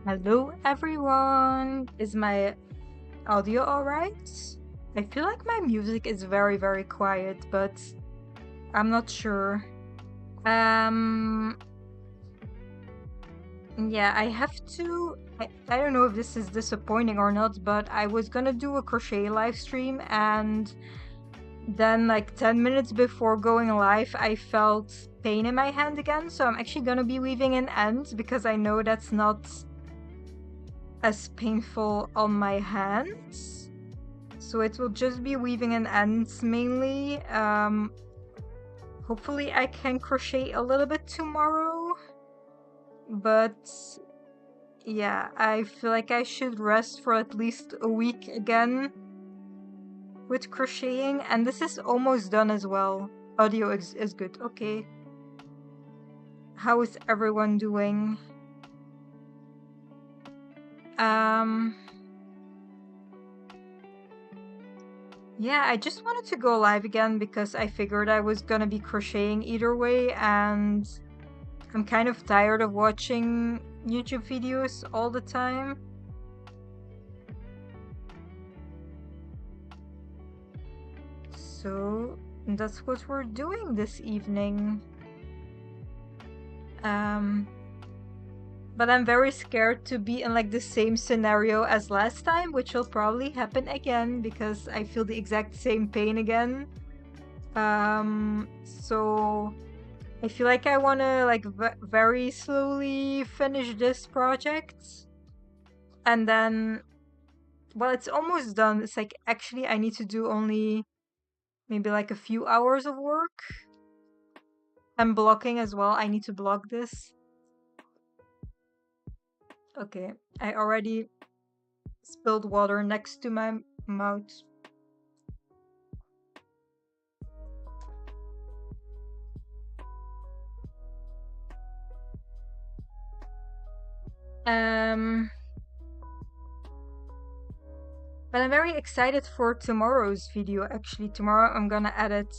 Hello everyone! Is my audio alright? I feel like my music is very quiet, but I'm not sure. Um, yeah, I have to. I don't know if this is disappointing or not, but I was gonna do a crochet live stream, and then, like 10 minutes before going live, I felt pain in my hand again. So I'm actually gonna be weaving an end because I know that's not as painful on my hands. So it will just be weaving an ends mainly. Hopefully I can crochet a little bit tomorrow. But yeah, I feel like I should rest for at least a week again with crocheting. And this is almost done as well. Audio is good. Okay. How is everyone doing? Yeah, I just wanted to go live again because I figured I was gonna be crocheting either way, and I'm kind of tired of watching YouTube videos all the time. So that's what we're doing this evening. But I'm very scared to be in like the same scenario as last time, which will probably happen again because I feel the exact same pain again. So I feel like I want to like very slowly finish this project. And then, well, it's almost done. It's like actually I need to do only maybe like a few hours of work. I'm blocking as well. I need to block this. Okay, I already spilled water next to my mouth. But I'm very excited for tomorrow's video. Actually, tomorrow I'm gonna edit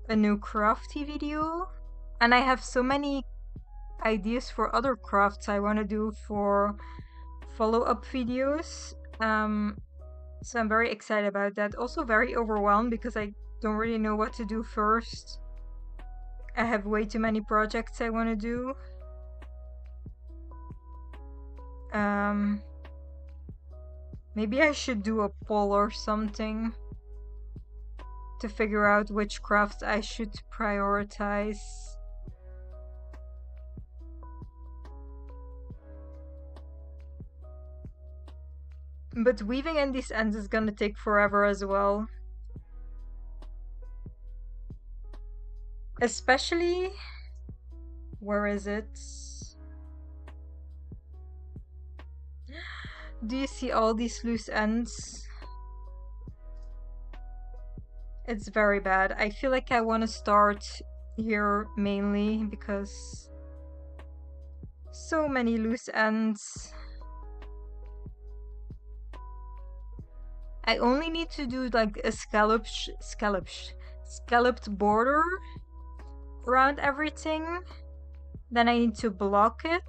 a new crafty video. And I have so many ideas for other crafts I want to do for follow-up videos. So I'm very excited about that. Also very overwhelmed because I don't really know what to do first. I have way too many projects I want to do. Maybe I should do a poll or something to figure out which crafts I should prioritize. But weaving in these ends is gonna take forever as well. Especially... where is it? Do you see all these loose ends? It's very bad. I feel like I want to start here mainly because so many loose ends. I only need to do like a scalloped border around everything. Then I need to block it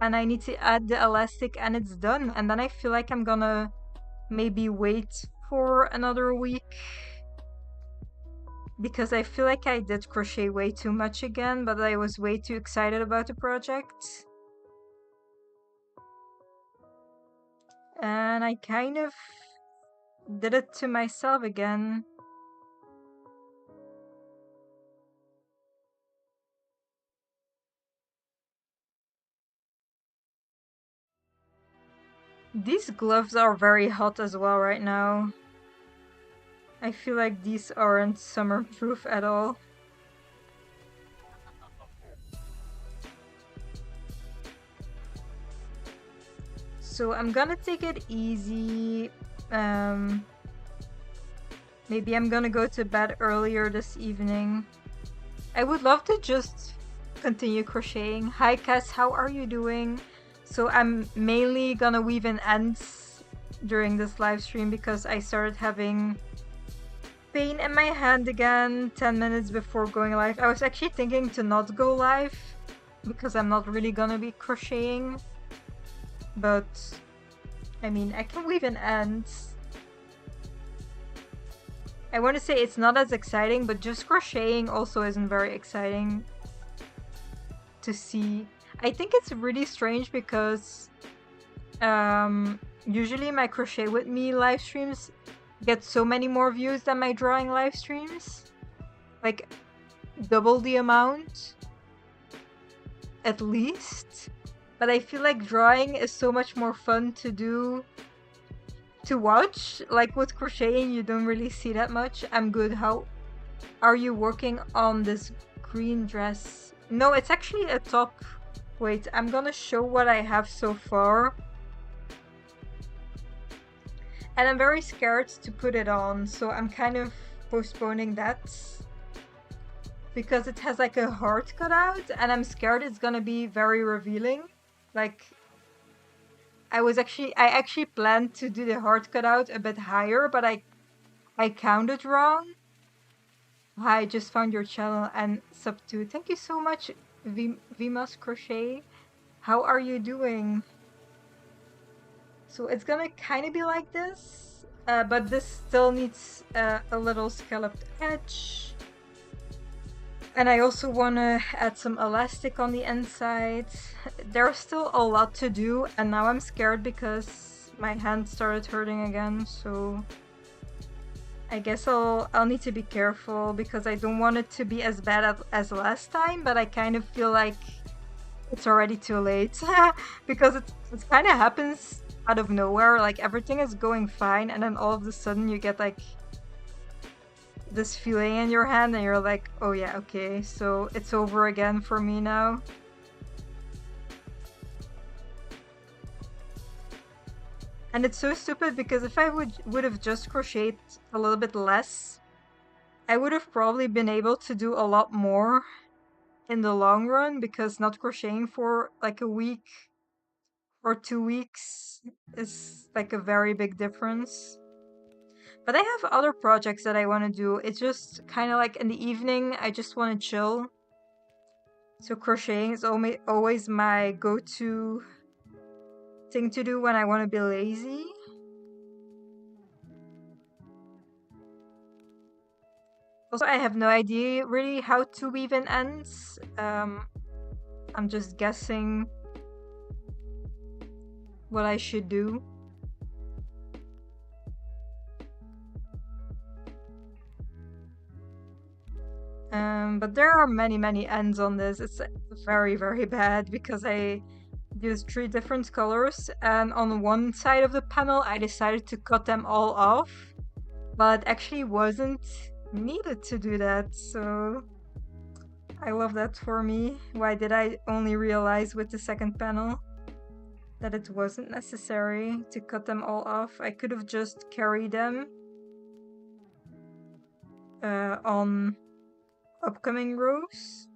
and I need to add the elastic and it's done. And then I feel like I'm gonna maybe wait for another week because I feel like I did crochet way too much again, but I was way too excited about the project. And I kind of did it to myself again. These gloves are very hot as well right now. I feel like these aren't summer-proof at all. So I'm gonna take it easy. Maybe I'm gonna go to bed earlier this evening. I would love to just continue crocheting. Hi Cass, how are you doing? So I'm mainly gonna weave in ends during this live stream because I started having pain in my hand again 10 minutes before going live. I was actually thinking to not go live because I'm not really gonna be crocheting. but I mean, I can weave an end. I want to say it's not as exciting, but just crocheting also isn't very exciting to see. I think it's really strange because usually my Crochet With Me live streams get so many more views than my drawing live streams. Like double the amount at least. But I feel like drawing is so much more fun to do, to watch. Like with crocheting, you don't really see that much. I'm good. How are you working on this green dress? No, it's actually a top. Wait, I'm gonna show what I have so far. And I'm very scared to put it on, so I'm kind of postponing that. Because it has like a heart cut out, and I'm scared it's gonna be very revealing. Like, I actually planned to do the heart cutout a bit higher, but I counted wrong. Hi, just found your channel and sub 2. Thank you so much, Vimas Crochet. How are you doing? So it's gonna kind of be like this, but this still needs a little scalloped edge. And I also want to add some elastic on the inside. There's still a lot to do, and now I'm scared because my hand started hurting again, so I guess I'll need to be careful because I don't want it to be as bad as last time, but I kind of feel like it's already too late because it kind of happens out of nowhere. Like everything is going fine, and then all of a sudden you get like this feeling in your hand and you're like, oh yeah, okay, so it's over again for me now. And it's so stupid because if I would have just crocheted a little bit less, I would have probably been able to do a lot more in the long run, because not crocheting for like a week or 2 weeks is like a very big difference. But I have other projects that I want to do. It's just kind of like in the evening, I just want to chill. So crocheting is always my go-to thing to do when I want to be lazy. Also, I have no idea really how to weave in ends. I'm just guessing what I should do. But there are many ends on this. It's very, very bad because I used 3 different colors, and on one side of the panel I decided to cut them all off, but actually wasn't needed to do that, so I love that for me. Why did I only realize with the second panel that it wasn't necessary to cut them all off? I could have just carried them on upcoming rows.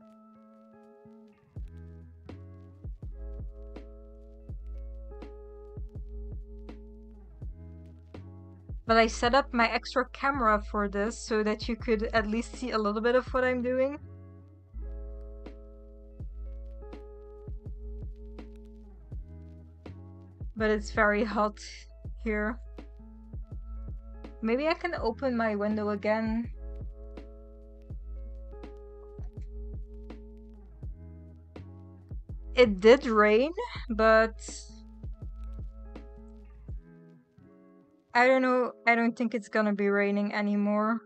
But I set up my extra camera for this so that you could at least see a little bit of what I'm doing. But it's very hot here. Maybe I can open my window again. It did rain, but I don't know. I don't think it's gonna be raining anymore.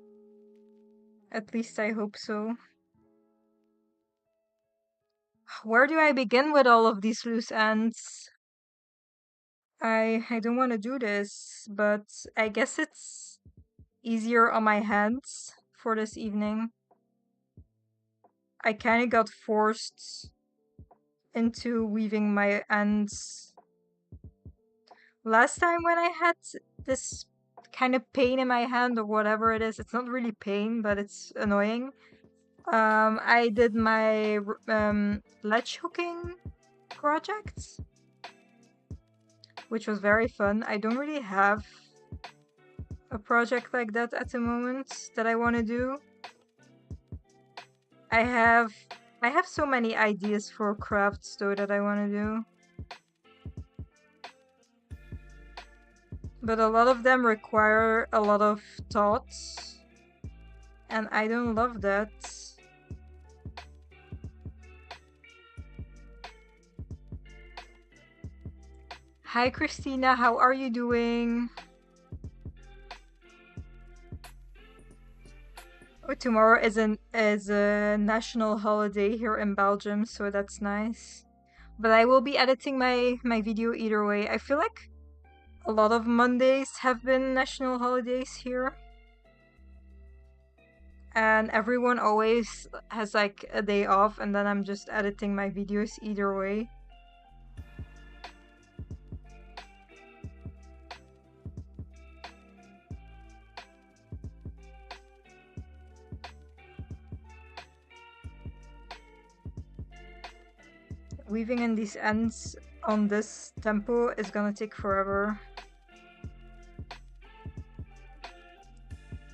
At least I hope so. Where do I begin with all of these loose ends? I don't want to do this, but I guess it's easier on my hands for this evening. I kind of got forced into weaving my ends last time when I had this kind of pain in my hand or whatever it is. It's not really pain, but it's annoying. I did my ledge hooking project, which was very fun. I don't really have a project like that at the moment that I want to do. I have so many ideas for crafts though that I want to do. But a lot of them require a lot of thought, and I don't love that. Hi Christina, how are you doing? Oh, tomorrow is a national holiday here in Belgium, so that's nice. But I will be editing my video either way. I feel like a lot of Mondays have been national holidays here. And everyone always has like a day off, and then I'm just editing my videos either way. Weaving in these ends on this tempo is gonna take forever.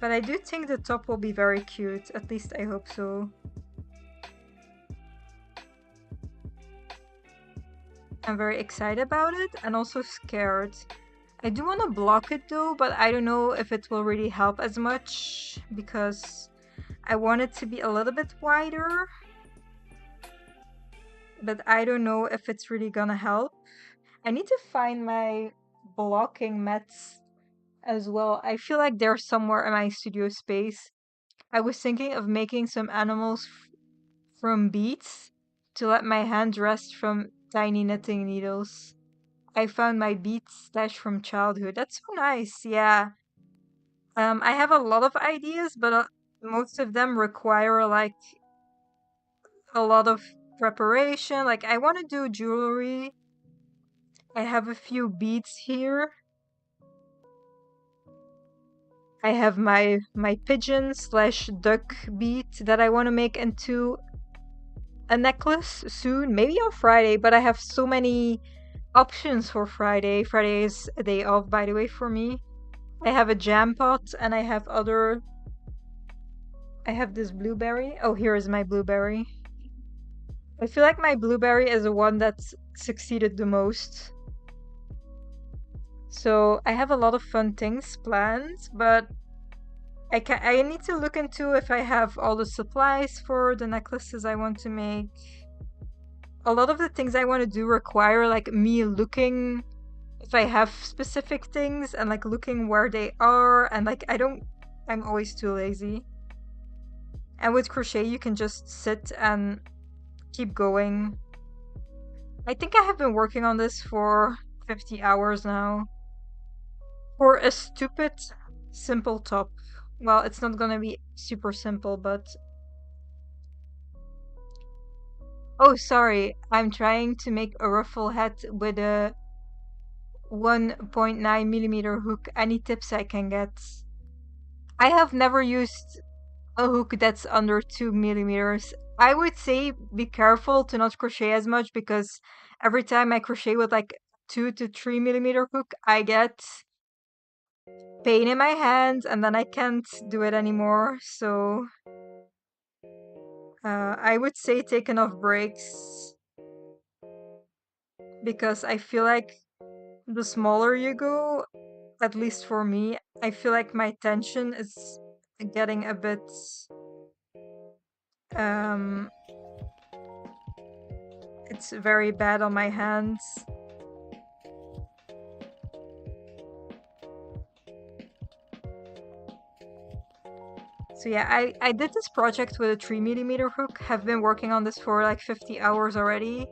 But I do think the top will be very cute, at least I hope so. I'm very excited about it and also scared. I do want to block it though, but I don't know if it will really help as much because I want it to be a little bit wider. But I don't know if it's really gonna help. I need to find my blocking mats as well. I feel like they're somewhere in my studio space. I was thinking of making some animals from beads to let my hand rest from tiny knitting needles. I found my beads stash from childhood. That's so nice. Yeah. I have a lot of ideas, but most of them require like a lot of preparation. Like I want to do jewelry. I have a few beads here. I have my pigeon slash duck bead that I want to make into a necklace soon, maybe on Friday, but I have so many options for Friday. Friday is a day off, by the way, for me. I have a jam pot and I have this blueberry. Oh, here is my blueberry. I feel like my blueberry is the one that's succeeded the most. So I have a lot of fun things planned, but I need to look into if I have all the supplies for the necklaces I want to make. A lot of the things I want to do require like me looking if I have specific things and like looking where they are, and like I'm always too lazy. And with crochet you can just sit and keep going. I think I have been working on this for 50 hours now. For a stupid simple top. Well, it's not gonna be super simple, but oh, sorry. I'm trying to make a ruffle hat with a 1.9 millimeter hook. Any tips I can get? I have never used a hook that's under 2 millimeters. I would say be careful to not crochet as much because every time I crochet with like 2 to 3 millimeter hook, I get pain in my hands and then I can't do it anymore. So I would say take enough breaks because I feel like the smaller you go, at least for me, I feel like my tension is getting a bit um it's very bad on my hands. So yeah, I did this project with a 3 millimeter hook, have been working on this for like 50 hours already.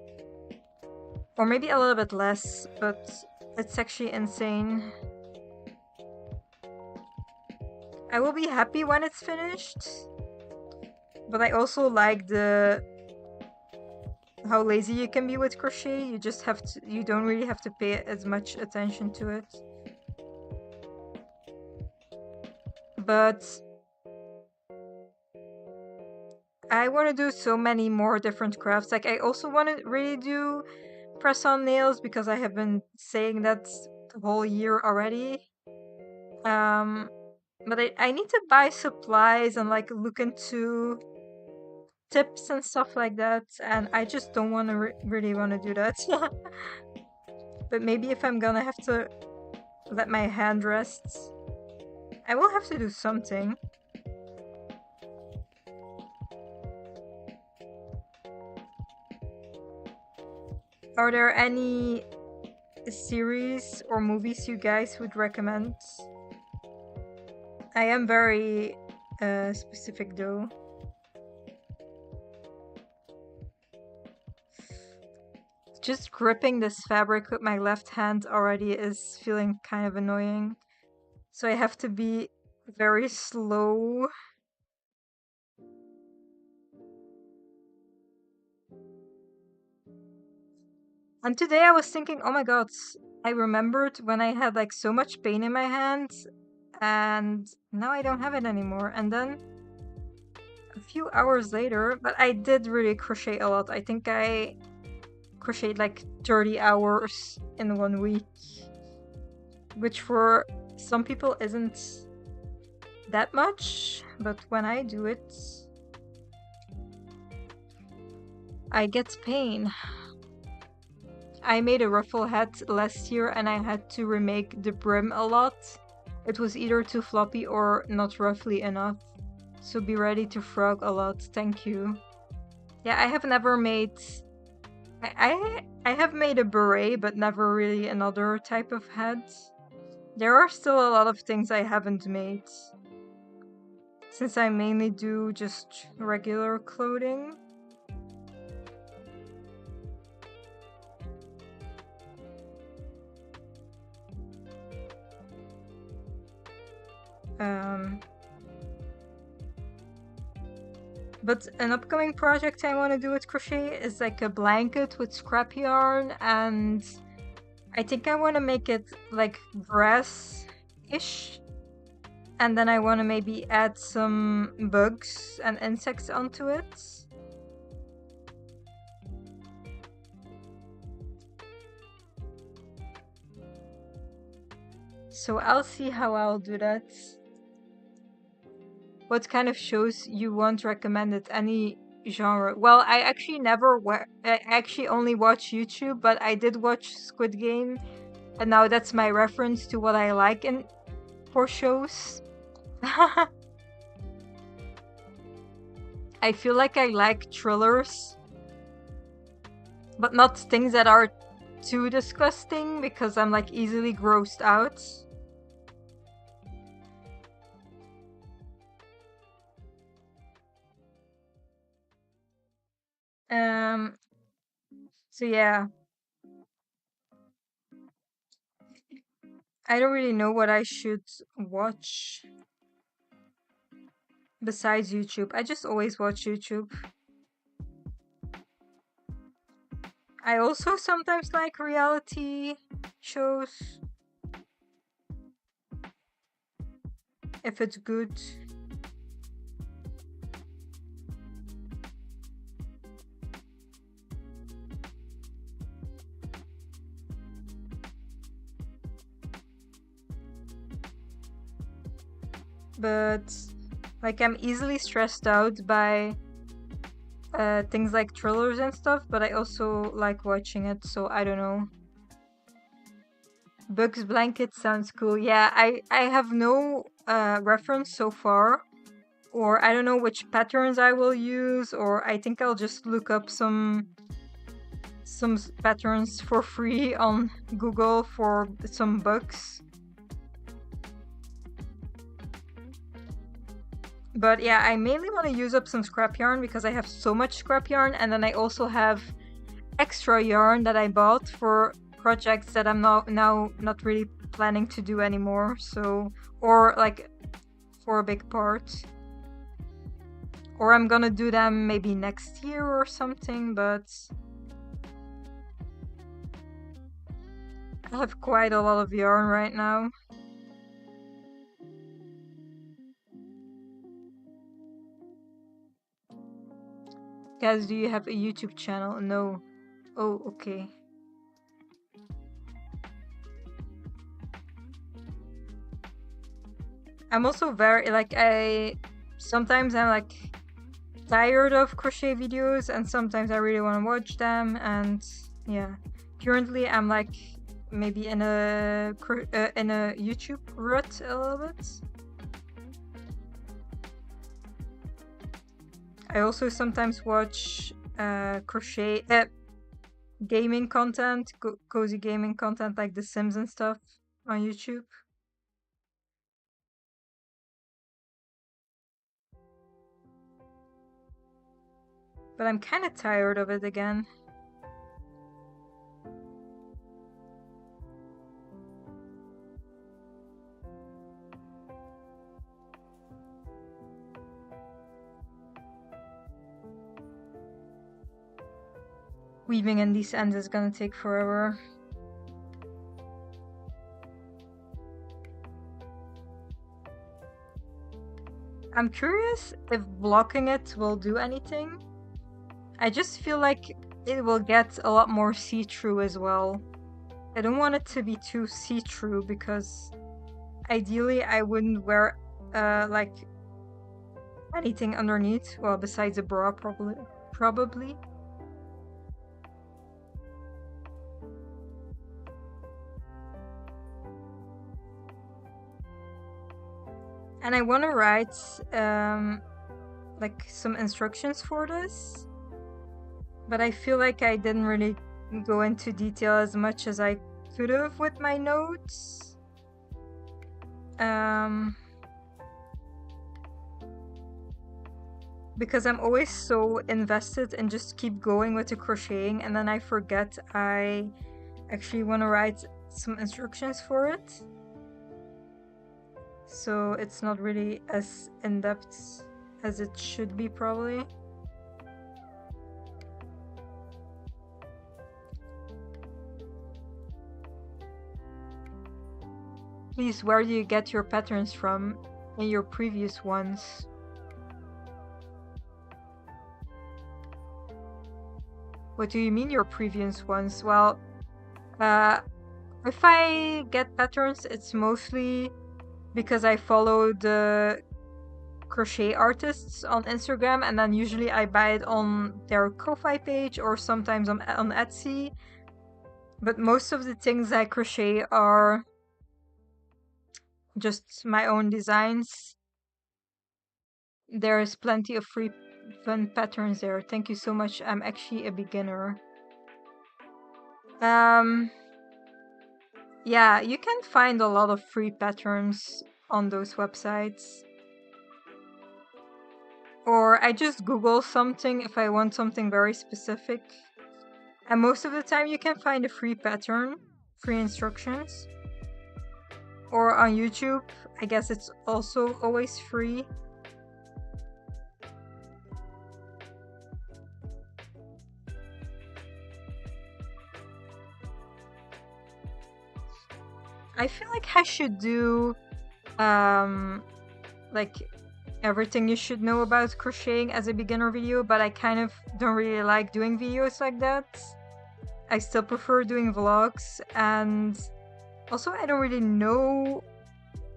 Or maybe a little bit less, but it's actually insane. I will be happy when it's finished. But I also like the how lazy you can be with crochet. You don't really have to pay as much attention to it. But I want to do so many more different crafts. Like I also want to really do press on nails because I have been saying that the whole year already. But I need to buy supplies and like look into tips and stuff like that, and I just don't want to really want to do that. But maybe if I'm gonna have to let my hand rest. I will have to do something. Are there any series or movies you guys would recommend? I am very specific though. Just gripping this fabric with my left hand already is feeling kind of annoying. So I have to be very slow. And today I was thinking, oh my god, I remembered when I had like so much pain in my hand, and now I don't have it anymore. And then a few hours later, but I did really crochet a lot. I think I crocheted like 30 hours in 1 week, which for some people isn't that much, but when I do it, I get pain. I made a ruffle hat last year and I had to remake the brim a lot. It was either too floppy or not ruffly enough. So be ready to frog a lot, thank you. Yeah, I have never made... I have made a beret, but never really another type of hat. There are still a lot of things I haven't made, since I mainly do just regular clothing. But an upcoming project I want to do with crochet is like a blanket with scrap yarn, and I think I want to make it like grass-ish. And then I want to maybe add some bugs and insects onto it. So I'll see how I'll do that. What kind of shows you want recommended? Any genre? Well, I actually I actually only watch YouTube, but I did watch Squid Game, and now that's my reference to what I like for shows. I feel like I like thrillers, but not things that are too disgusting, because I'm like easily grossed out. So yeah. I don't really know what I should watch besides YouTube. I just always watch YouTube. I also sometimes like reality shows, if it's good. But like I'm easily stressed out by things like thrillers and stuff, but I also like watching it, so I don't know. Bugs blanket sounds cool. Yeah, I have no reference so far, or I don't know which patterns I will use, or I think I'll just look up some patterns for free on Google for some bugs. But yeah, I mainly want to use up some scrap yarn because I have so much scrap yarn, and then I also have extra yarn that I bought for projects that I'm now not really planning to do anymore. So, or like for a big part. Or I'm gonna do them maybe next year or something, but I have quite a lot of yarn right now. Guys, do you have a YouTube channel? No. Oh, okay. I'm also very, like, sometimes I'm like tired of crochet videos and sometimes I really want to watch them, and yeah. Currently I'm like maybe in a YouTube rut a little bit. I also sometimes watch crochet gaming content, cozy gaming content like The Sims and stuff on YouTube. But I'm kind of tired of it again. Weaving in these ends is gonna take forever. I'm curious if blocking it will do anything. I just feel like it will get a lot more see-through as well. I don't want it to be too see-through because ideally I wouldn't wear like anything underneath. Well, besides a bra probably. And I want to write like some instructions for this, but I feel like I didn't really go into detail as much as I could have with my notes. Because I'm always so invested and just keep going with the crocheting, and then I forget I actually want to write some instructions for it. So it's not really as in-depth as it should be, probably. Please, where do you get your patterns from in your previous ones? What do you mean your previous ones? Well, if I get patterns, it's mostly because I follow the crochet artists on Instagram, and then usually I buy it on their Ko-Fi page or sometimes on Etsy. But most of the things I crochet are just my own designs. There's plenty of free fun patterns there. Thank you so much. I'm actually a beginner. Yeah, you can find a lot of free patterns on those websites. Or I just Google something if I want something very specific. And most of the time you can find a free pattern, free instructions. Or on YouTube, I guess it's also always free. I feel like I should do like everything you should know about crocheting as a beginner video, but I kind of don't really like doing videos like that. I still prefer doing vlogs, and also I don't really know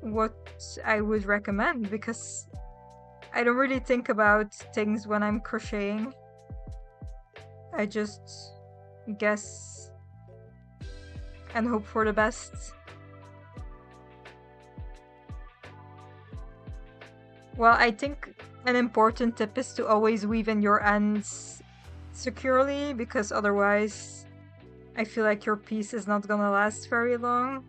what I would recommend because I don't really think about things when I'm crocheting. I just guess and hope for the best. Well, I think an important tip is to always weave in your ends securely, because otherwise I feel like your piece is not gonna last very long.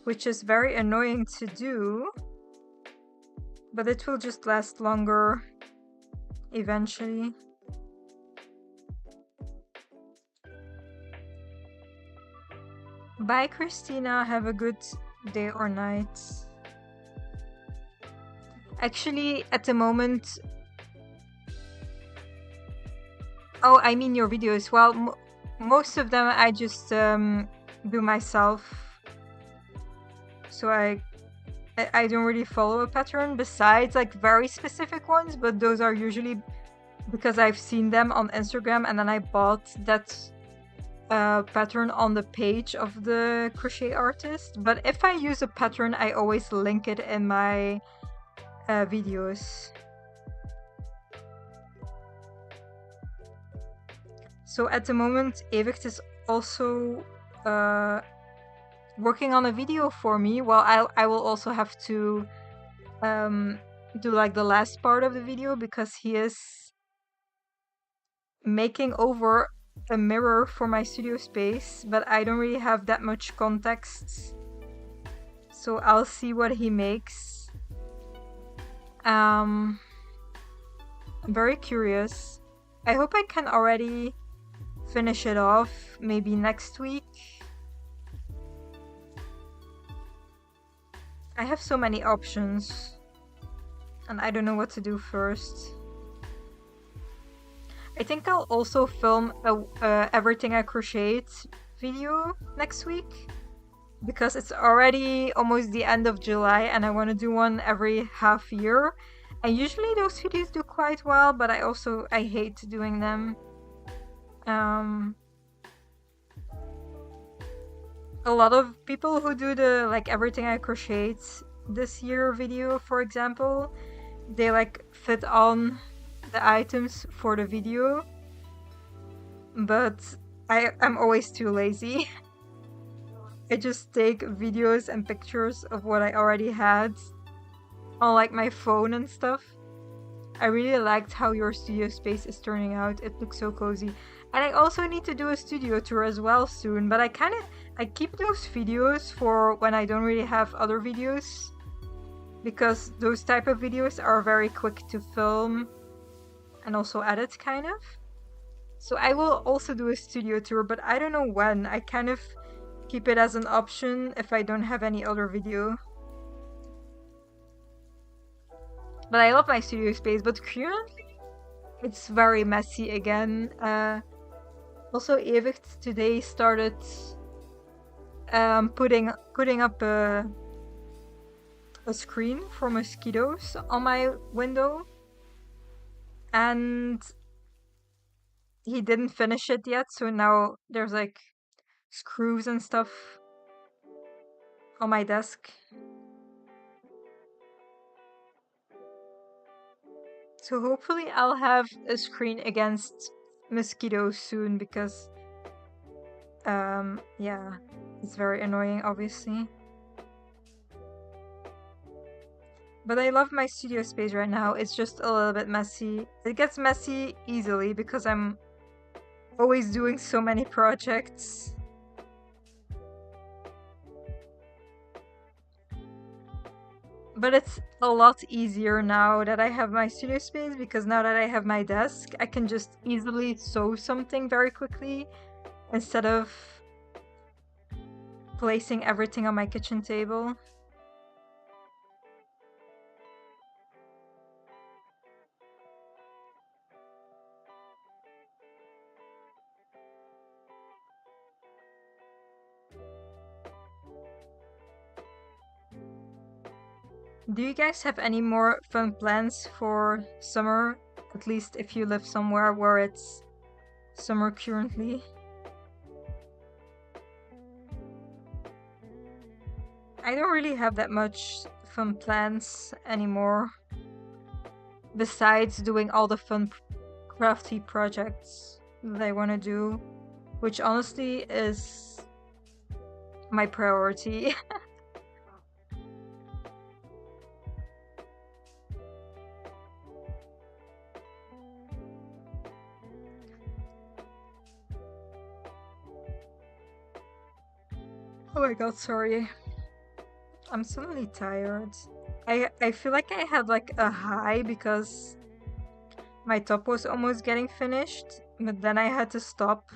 Which is very annoying to do, but it will just last longer eventually. Bye, Christina. Have a good day or night. Actually, at the moment... Oh, I mean your videos. Well, most of them I just do myself. So I don't really follow a pattern besides like very specific ones, but those are usually because I've seen them on Instagram and then I bought that pattern on the page of the crochet artist. But if I use a pattern, I always link it in my videos. So at the moment, Evicht is also working on a video for me. Well, I will also have to do like the last part of the video because he is making over a mirror for my studio space, but I don't really have that much context. So I'll see what he makes. I'm very curious. I hope I can already finish it off maybe next week. I have so many options and I don't know what to do first. I think I'll also film a Everything I Crocheted video next week because it's already almost the end of July and I want to do one every half year. And usually those videos do quite well, but I hate doing them. A lot of people who do the like Everything I Crocheted this year video, for example, they like fit on the items for the video, but I'm always too lazy. I just take videos and pictures of what I already had on like my phone and stuff. I really liked how your studio space is turning out. It looks so cozy. And I also need to do a studio tour as well soon, but I keep those videos for when I don't really have other videos, because those type of videos are very quick to film and also edit, kind of. So I will also do a studio tour, but I don't know when. I kind of keep it as an option if I don't have any other video. But I love my studio space, but currently it's very messy again. Also, Evicht today started putting up a screen for mosquitoes on my window, and he didn't finish it yet, so now there's like screws and stuff on my desk. So hopefully I'll have a screen against mosquitoes soon, because yeah, it's very annoying, obviously. But I love my studio space right now. It's just a little bit messy. It gets messy easily because I'm always doing so many projects. But it's a lot easier now that I have my studio space, because now that I have my desk, I can just easily sew something very quickly instead of placing everything on my kitchen table. Do you guys have any more fun plans for summer? At least if you live somewhere where it's summer currently. I don't really have that much fun plans anymore, besides doing all the fun crafty projects that I want to do, which honestly is my priority. Oh my god, sorry. I'm suddenly tired. I feel like I had like a high because my top was almost getting finished, but then I had to stop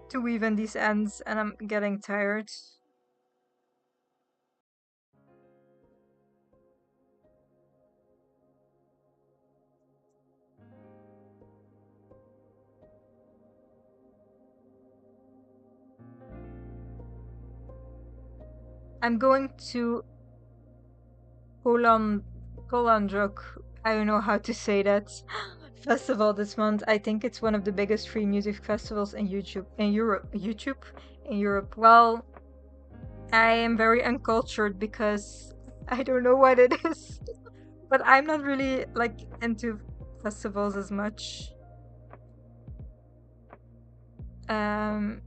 to weave in these ends and I'm getting tired. I'm going to Kolandruk. I don't know how to say that. Festival this month. I think it's one of the biggest free music festivals in Europe. Well, I am very uncultured because I don't know what it is. But I'm not really like into festivals as much. Um,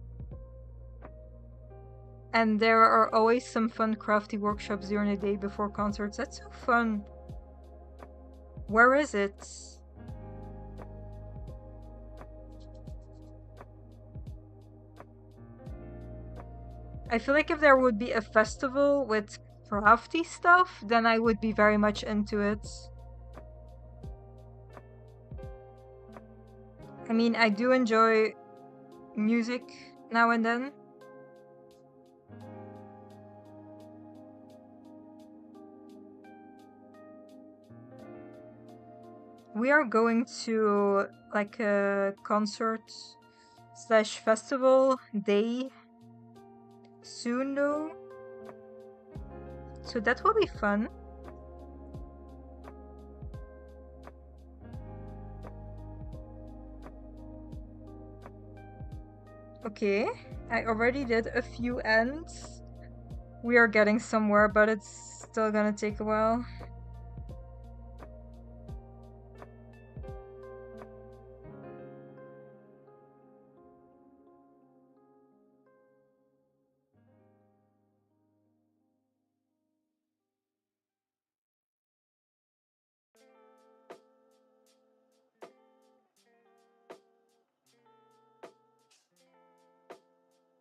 and there are always some fun crafty workshops during the day before concerts. That's so fun. Where is it? I feel like if there would be a festival with crafty stuff, then I would be very much into it. I mean, I do enjoy music now and then. We are going to like a concert slash festival day soon though. So that will be fun. Okay, I already did a few ends. We are getting somewhere, but it's still gonna take a while.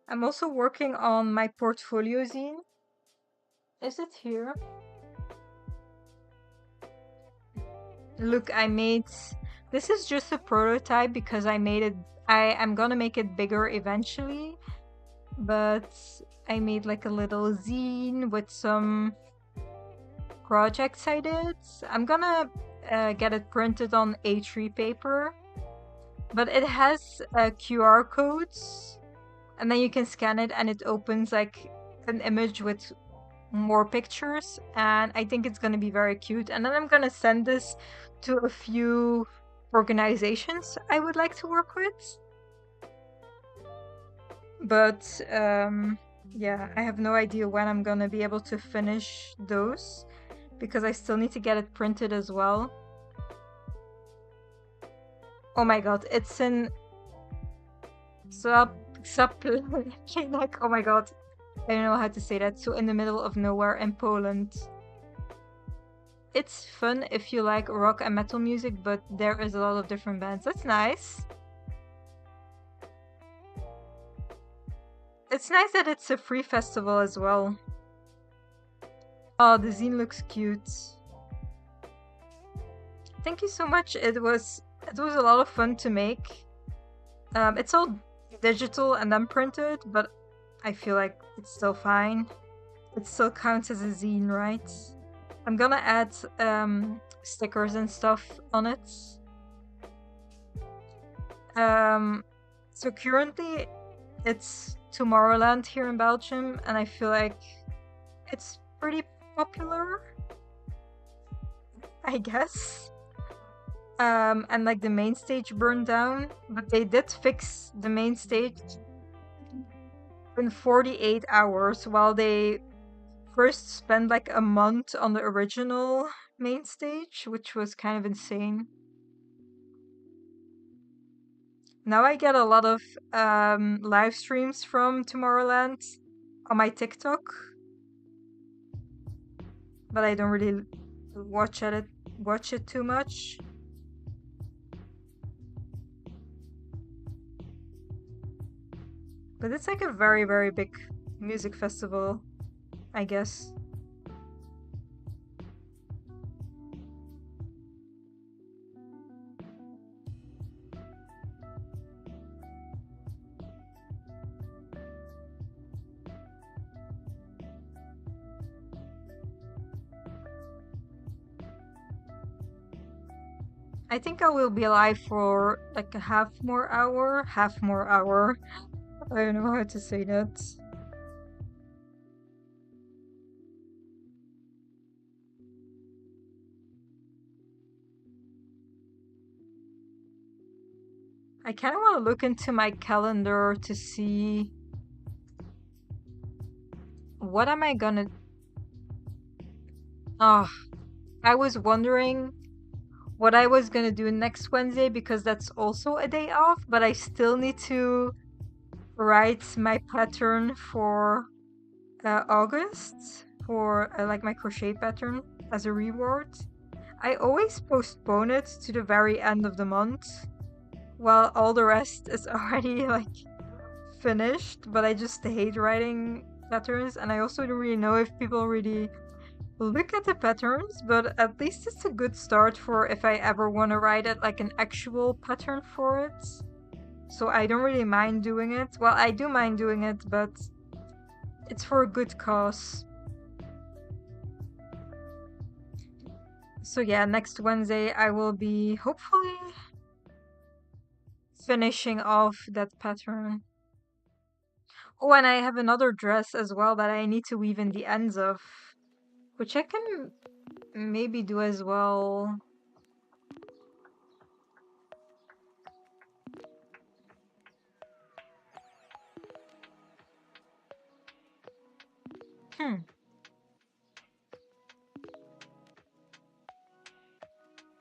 I'm also working on my portfolio zine. Is it here? Look, I made... This is just a prototype because I made it... I'm gonna make it bigger eventually. But I made like a little zine with some projects I did. I'm gonna get it printed on A3 paper. But it has QR codes. And then you can scan it and it opens like an image with more pictures. And I think it's gonna be very cute. And then I'm gonna send this to a few organizations I would like to work with. But yeah, I have no idea when I'm gonna be able to finish those because I still need to get it printed as well. Oh my god, it's in like, oh my god, I don't know how to say that. So in the middle of nowhere in Poland. It's fun if you like rock and metal music, but there is a lot of different bands. That's nice. It's nice that it's a free festival as well. Oh, the zine looks cute. Thank you so much. It was a lot of fun to make. It's all digital and then printed, but I feel like it's still fine. It still counts as a zine, right? I'm gonna add stickers and stuff on it. So currently it's Tomorrowland here in Belgium, and I feel like it's pretty popular, I guess. And like the main stage burned down, but they did fix the main stage in 48 hours, while they first spent like a month on the original main stage, which was kind of insane. Now I get a lot of live streams from Tomorrowland on my TikTok, but I don't really watch it too much. But it's like a very, very big music festival, I guess. I think I will be alive for like a half more hour. I don't know how to say that. I kind of want to look into my calendar to see what am I gonna... Oh, I was wondering what I was gonna do next Wednesday because that's also a day off, but I still need to write my pattern for August, for like my crochet pattern as a reward. I always postpone it to the very end of the month, while all the rest is already like finished, but I just hate writing patterns, and I also don't really know if people really look at the patterns, but at least it's a good start for if I ever want to write it like an actual pattern for it. So I don't really mind doing it. Well, I do mind doing it, but it's for a good cause. So yeah, next Wednesday I will be hopefully finishing off that pattern. Oh, and I have another dress as well that I need to weave in the ends of, which I can maybe do as well.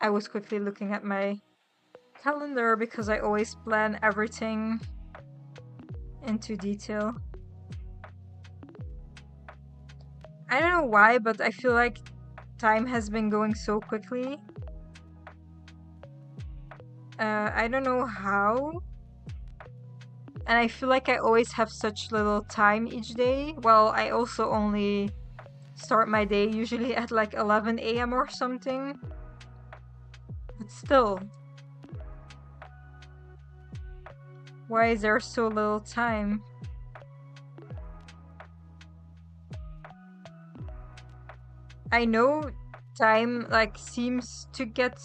I was quickly looking at my calendar because I always plan everything into detail. I don't know why, but I feel like time has been going so quickly. I don't know how. And I feel like I always have such little time each day. Well, I also only start my day usually at like 11 a.m. or something. But still. Why is there so little time? I know time like seems to get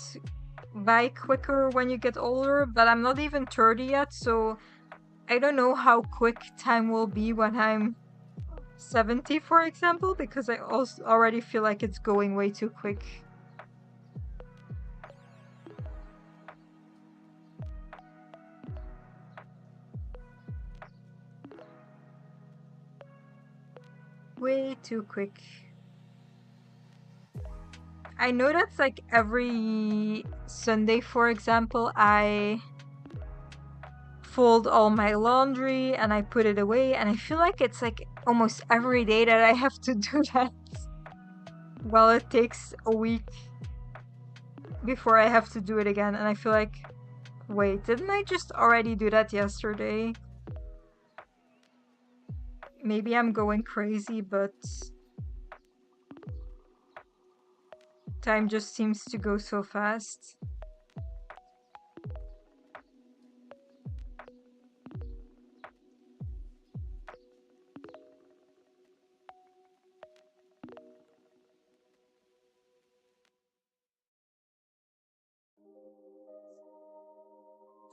by quicker when you get older, but I'm not even 30 yet, so I don't know how quick time will be when I'm 70, for example, because I also already feel like it's going way too quick. Way too quick. I know that's like every Sunday, for example, I fold all my laundry and I put it away, and I feel like it's like almost every day that I have to do that. Well, it takes a week before I have to do it again, and I feel like, wait, didn't I just already do that yesterday? Maybe I'm going crazy, but time just seems to go so fast.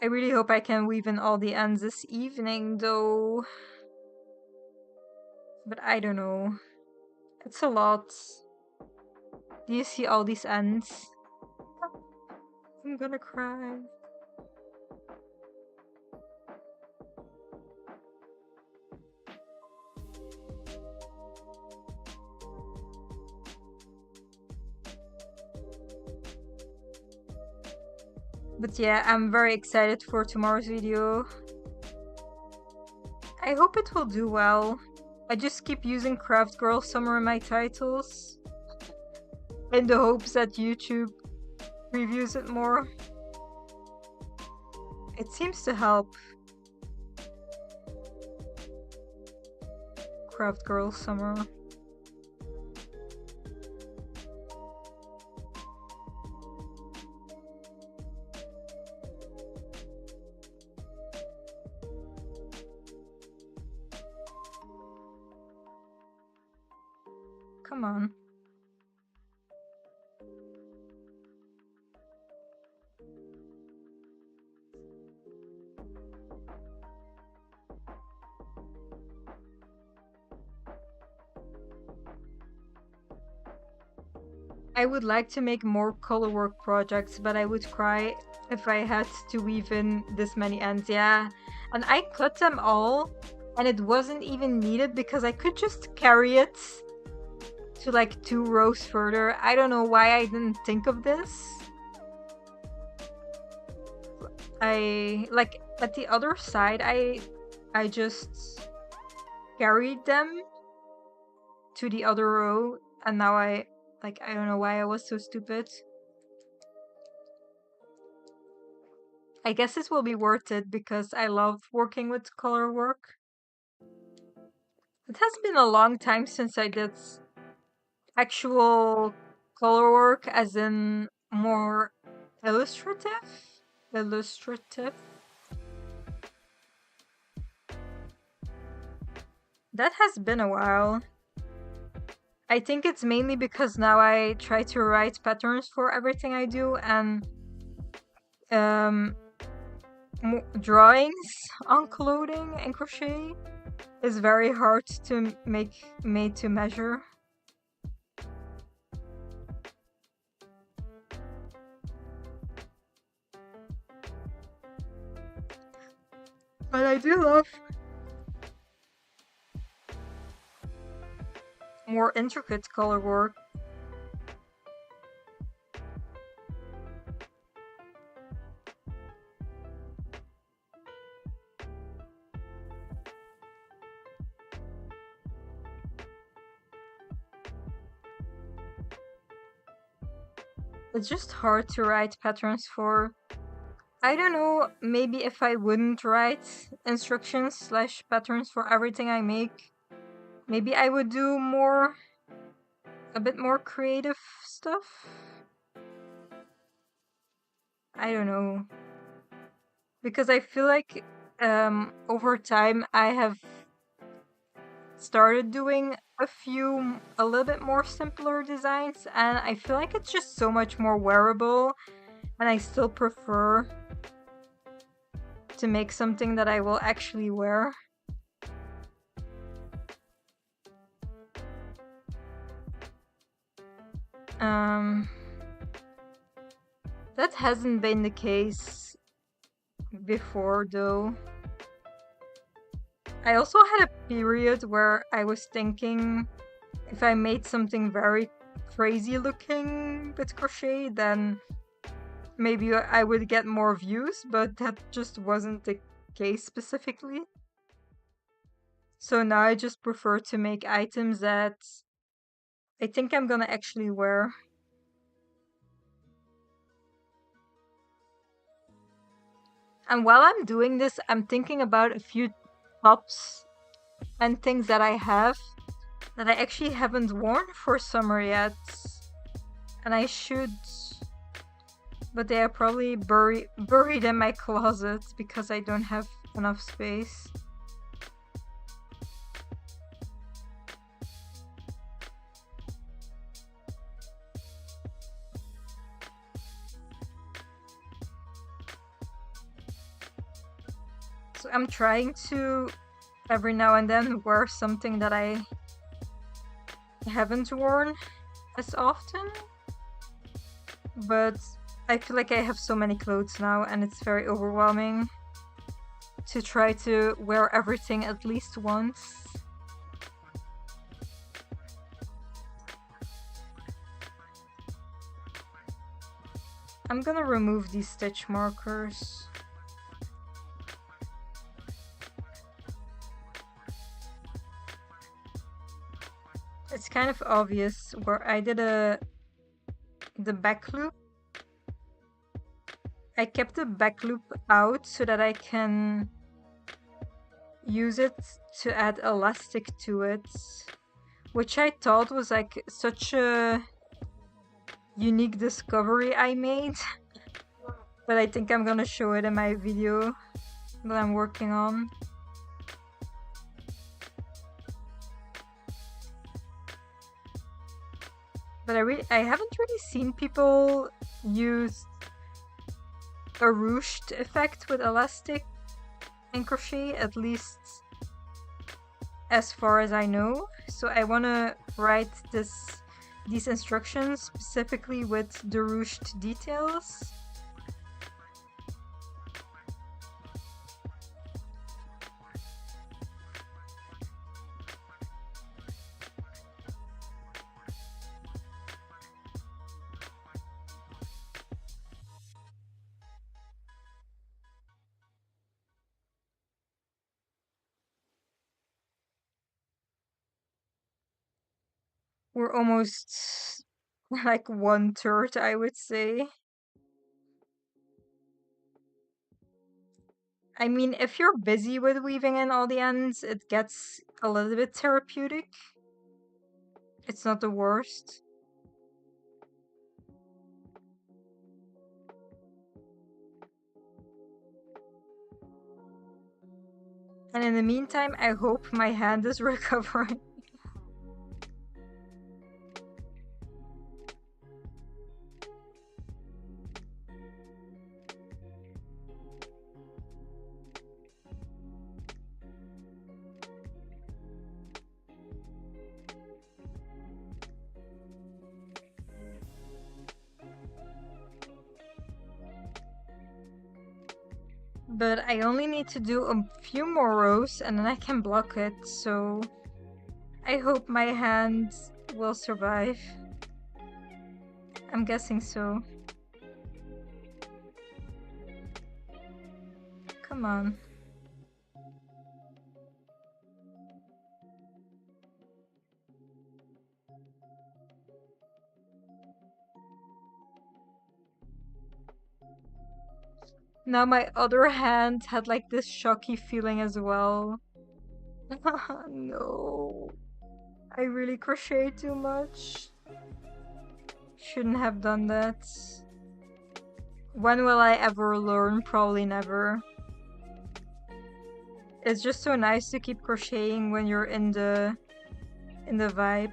I really hope I can weave in all the ends this evening, though. But I don't know. It's a lot. Do you see all these ends? I'm gonna cry. But yeah, I'm very excited for tomorrow's video. I hope it will do well. I just keep using Craft Girl Summer in my titles, in the hopes that YouTube reviews it more. It seems to help. Craft Girl Summer. Come on. I would like to make more colorwork projects, but I would cry if I had to weave in this many ends. Yeah, and I cut them all, and it wasn't even needed because I could just carry it to like 2 rows further. I don't know why I didn't think of this. I like at the other side, I I just carried them to the other row, and now I don't know why I was so stupid. I guess this will be worth it because I love working with color work. It has been a long time since I did actual color work, as in more illustrative. Illustrative. That has been a while. I think it's mainly because now I try to write patterns for everything I do, and um, drawings on clothing and crochet is very hard to make made to measure. But I do love more intricate color work. It's just hard to write patterns for. I don't know, maybe if I wouldn't write instructions slash patterns for everything I make, maybe I would do a bit more creative stuff. I don't know. Because I feel like over time I have started doing a little bit more simpler designs, and I feel like it's just so much more wearable, and I still prefer to make something that I will actually wear. That hasn't been the case before, though. I also had a period where I was thinking if I made something very crazy looking with crochet, then maybe I would get more views, but that just wasn't the case specifically. So now I just prefer to make items that I think I'm gonna actually wear. And while I'm doing this, I'm thinking about a few tops and things that I have that I actually haven't worn for summer yet. And I should, but they are probably buried in my closet because I don't have enough space. So I'm trying to every now and then wear something that I haven't worn as often, but I feel like I have so many clothes now and it's very overwhelming to try to wear everything at least once. I'm gonna remove these stitch markers. It's kind of obvious where I did the back loop. I kept the back loop out so that I can use it to add elastic to it, which I thought was like such a unique discovery I made. But I think I'm gonna show it in my video that I'm working on. But I haven't really seen people use a ruched effect with elastic in crochet, at least as far as I know. So I want to write these instructions specifically with the ruched details. We're almost like 1/3, I would say. I mean, if you're busy with weaving in all the ends, it gets a little bit therapeutic. It's not the worst. And in the meantime, I hope my hand is recovering. But I only need to do a few more rows and then I can block it, so I hope my hand will survive. I'm guessing so. Come on. Now my other hand had like this shocky feeling as well. No. I really crocheted too much. Shouldn't have done that. When will I ever learn? Probably never. It's just so nice to keep crocheting when you're in the vibe.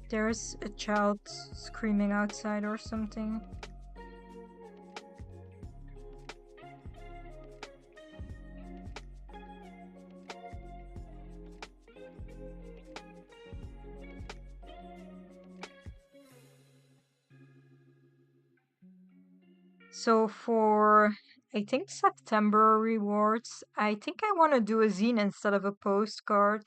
There's a child screaming outside or something. So for, I think, September rewards, I think I want to do a zine instead of a postcard.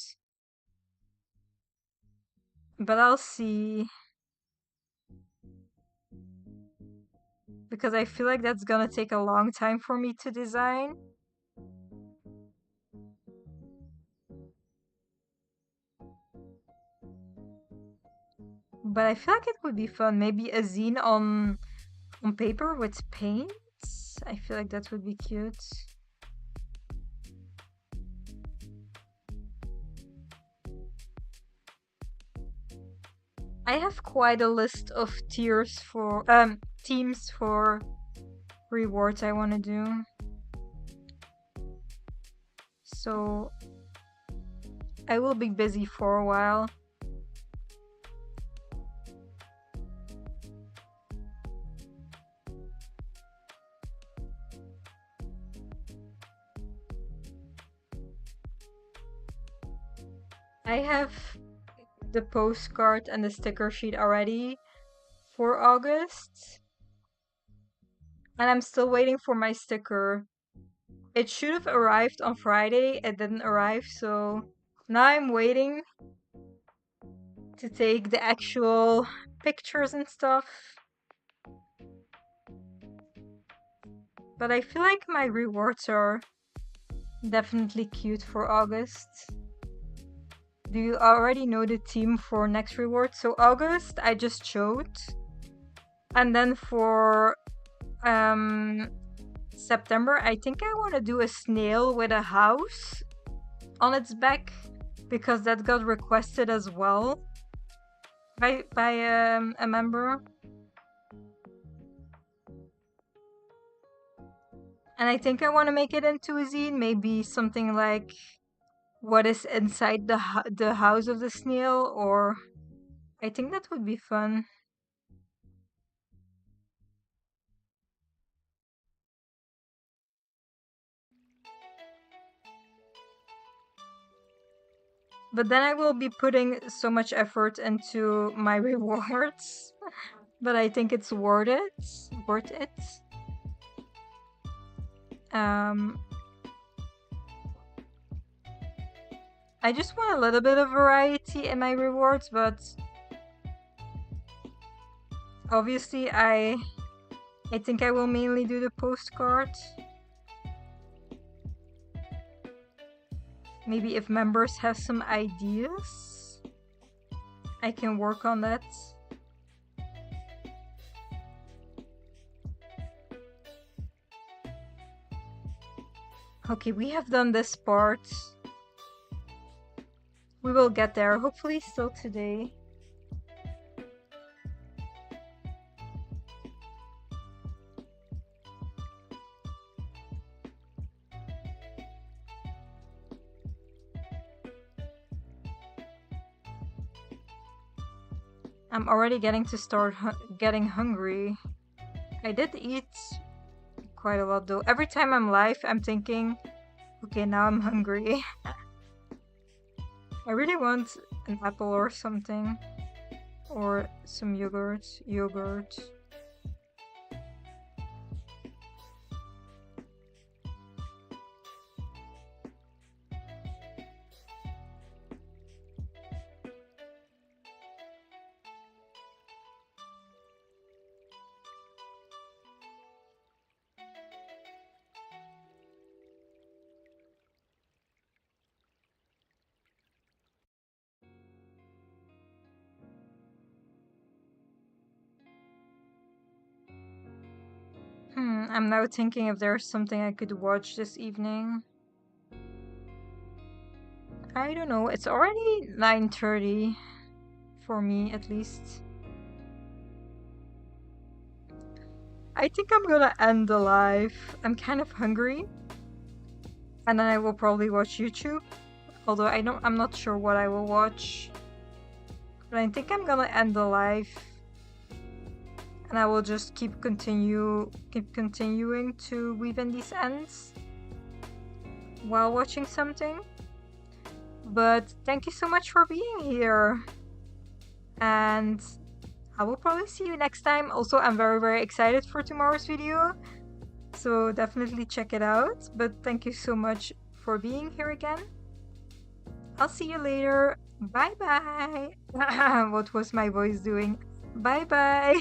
But I'll see. Because I feel like that's gonna take a long time for me to design. But I feel like it would be fun. Maybe a zine on paper with paints. I feel like that would be cute. I have quite a list of teams for rewards I want to do. So I will be busy for a while. I have the postcard and the sticker sheet already for August. And I'm still waiting for my sticker. It should have arrived on Friday. It didn't arrive, so now I'm waiting to take the actual pictures and stuff. But I feel like my rewards are definitely cute for August. Do you already know the theme for next reward? So August, I just showed. And then for September, I think I want to do a snail with a house on its back, because that got requested as well by a member. And I think I want to make it into a zine, maybe something like what is inside the house of the snail, or I think that would be fun. But then I will be putting so much effort into my rewards. But I think it's worth it. Worth it. I just want a little bit of variety in my rewards, but obviously I I think I will mainly do the postcard. Maybe if members have some ideas, I can work on that. Okay, we have done this part. We will get there, hopefully still today. I'm already getting hungry. I did eat quite a lot though. Every time I'm live, I'm thinking, okay, now I'm hungry. I really want an apple or something. Or some yogurt. I'm now thinking if there's something I could watch this evening. I don't know, it's already 9:30 for me at least. I think I'm gonna end the live. I'm kind of hungry. And then I will probably watch YouTube. Although I'm not sure what I will watch. But I think I'm gonna end the live. And I will just keep continuing to weave in these ends while watching something. But thank you so much for being here. And I will probably see you next time. Also, I'm very, very excited for tomorrow's video. So definitely check it out. But thank you so much for being here again. I'll see you later. Bye bye. What was my voice doing? Bye bye.